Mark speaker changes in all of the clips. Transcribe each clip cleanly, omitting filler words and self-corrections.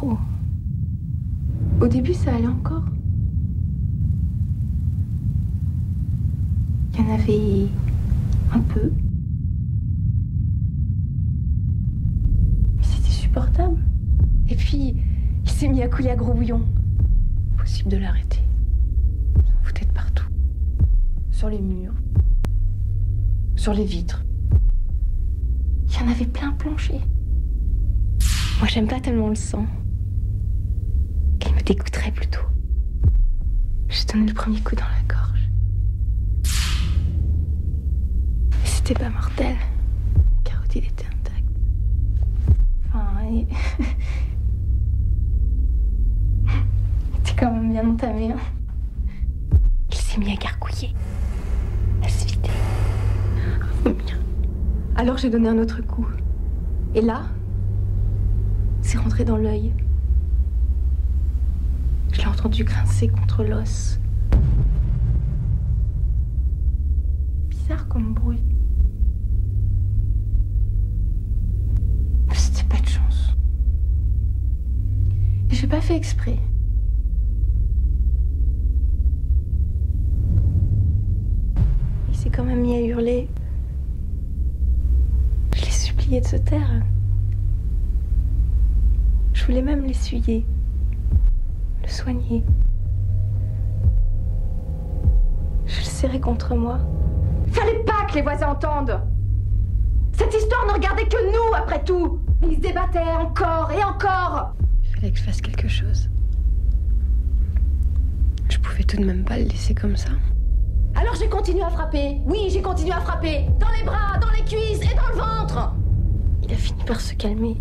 Speaker 1: trop. Au début, ça allait encore. Il y en avait un peu. Mais c'était supportable. Et puis, il s'est mis à couler à gros bouillon. Impossible de l'arrêter. Il s'en foutait de partout. Sur les murs. Sur les vitres. Il y en avait plein plancher. Moi, j'aime pas tellement le sang. Il me dégoûterait plutôt. J'ai donné le premier coup dans la gorge. Et c'était pas mortel. La carotide était intacte. Enfin, il était quand même bien entamé. Hein. Il s'est mis à gargouiller, à se vider, à vomir. Alors j'ai donné un autre coup. Et là, c'est rentré dans l'œil. Je l'ai entendu grincer contre l'os. Bizarre comme bruit. C'était pas de chance. Et j'ai pas fait exprès. Il s'est quand même mis à hurler. Je l'ai supplié de se taire. Je voulais même l'essuyer. Le soigner. Je le serrais contre moi. Fallait pas que les voisins entendent. Cette histoire ne regardait que nous, après tout. Ils se débattaient encore et encore. Il fallait que je fasse quelque chose. Je pouvais tout de même pas le laisser comme ça. Alors j'ai continué à frapper. Oui, j'ai continué à frapper. Dans les bras, dans les cuisses et dans le ventre. Il a fini par se calmer.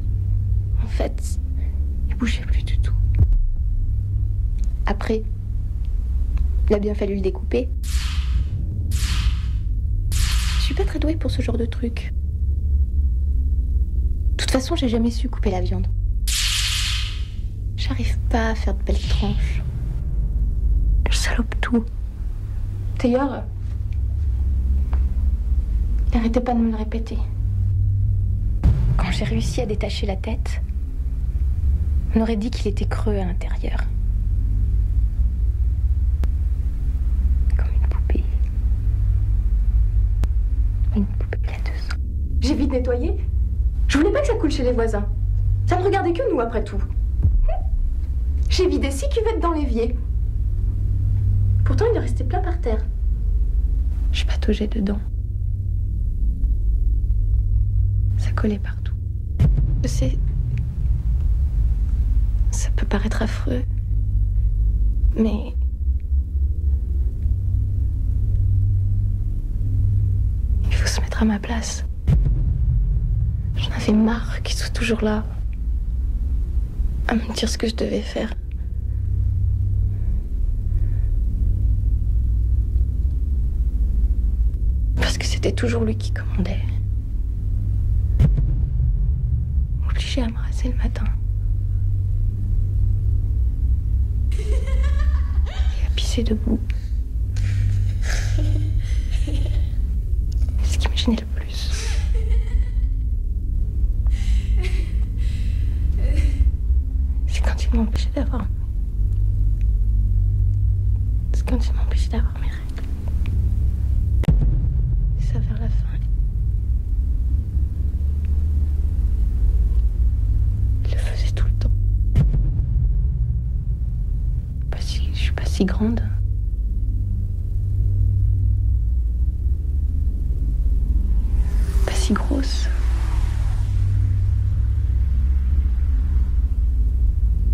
Speaker 1: En fait, il bougeait plus du tout. Après, il a bien fallu le découper. Je suis pas très douée pour ce genre de truc. De toute façon, j'ai jamais su couper la viande. J'arrive pas à faire de belles tranches. Je salope tout. D'ailleurs, il arrêtait pas de me le répéter. Quand j'ai réussi à détacher la tête, on aurait dit qu'il était creux à l'intérieur. Comme une poupée. Une poupée plateuse. J'ai vite nettoyé. Je voulais pas que ça coule chez les voisins. Ça ne regardait que nous, après tout. J'ai vidé 6 cuvettes dans l'évier. Pourtant, il en restait plein par terre. Je pataugeais dedans. Ça collait partout. Je sais... Ça peut paraître affreux. Mais... il faut se mettre à ma place. J'en avais marre qu'ils soient toujours là. À me dire ce que je devais faire. Parce que c'était toujours lui qui commandait. Obligé à me raser le matin. Et à pisser debout. C'est ce qui me gênait le plus. C'est quand il m'empêchait d'avoir... C'est quand il m'empêchait d'avoir mes règles. Et ça vers la fin. Il le faisait tout le temps. Je suis pas si grande. Pas si grosse.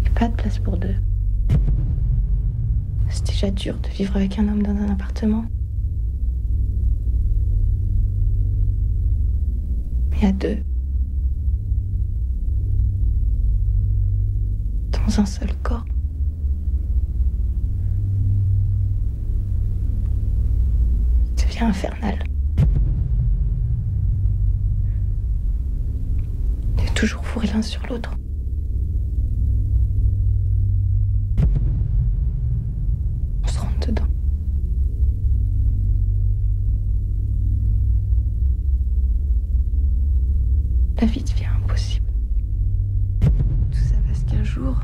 Speaker 1: Et pas de place pour deux. C'est déjà dur de vivre avec un homme dans un appartement. Mais à deux. Dans un seul corps. Ça devient infernal. On est toujours fourrés l'un sur l'autre. On se rentre dedans. La vie devient impossible. Tout ça parce qu'un jour, jour,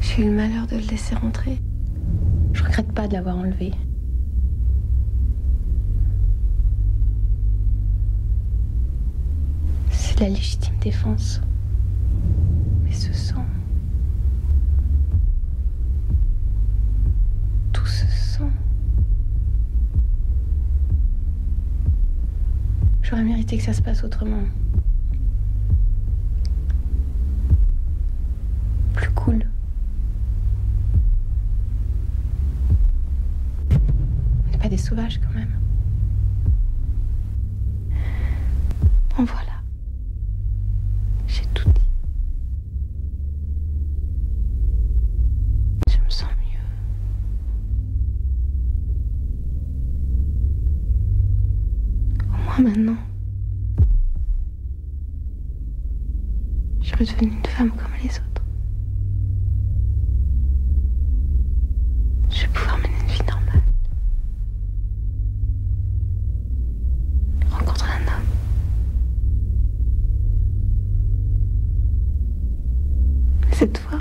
Speaker 1: j'ai eu le malheur de le laisser rentrer. Je regrette pas de l'avoir enlevé. C'est la légitime défense. Mais ce sang... tout ce sang... J'aurais mérité que ça se passe autrement. Plus cool. On n'est pas des sauvages quand même. Bon voilà. J'ai tout dit. Je me sens mieux. Au moins maintenant. Je suis redevenue une femme comme les autres. Je vais pouvoir mener une vie normale. Rencontrer un homme. Cette fois,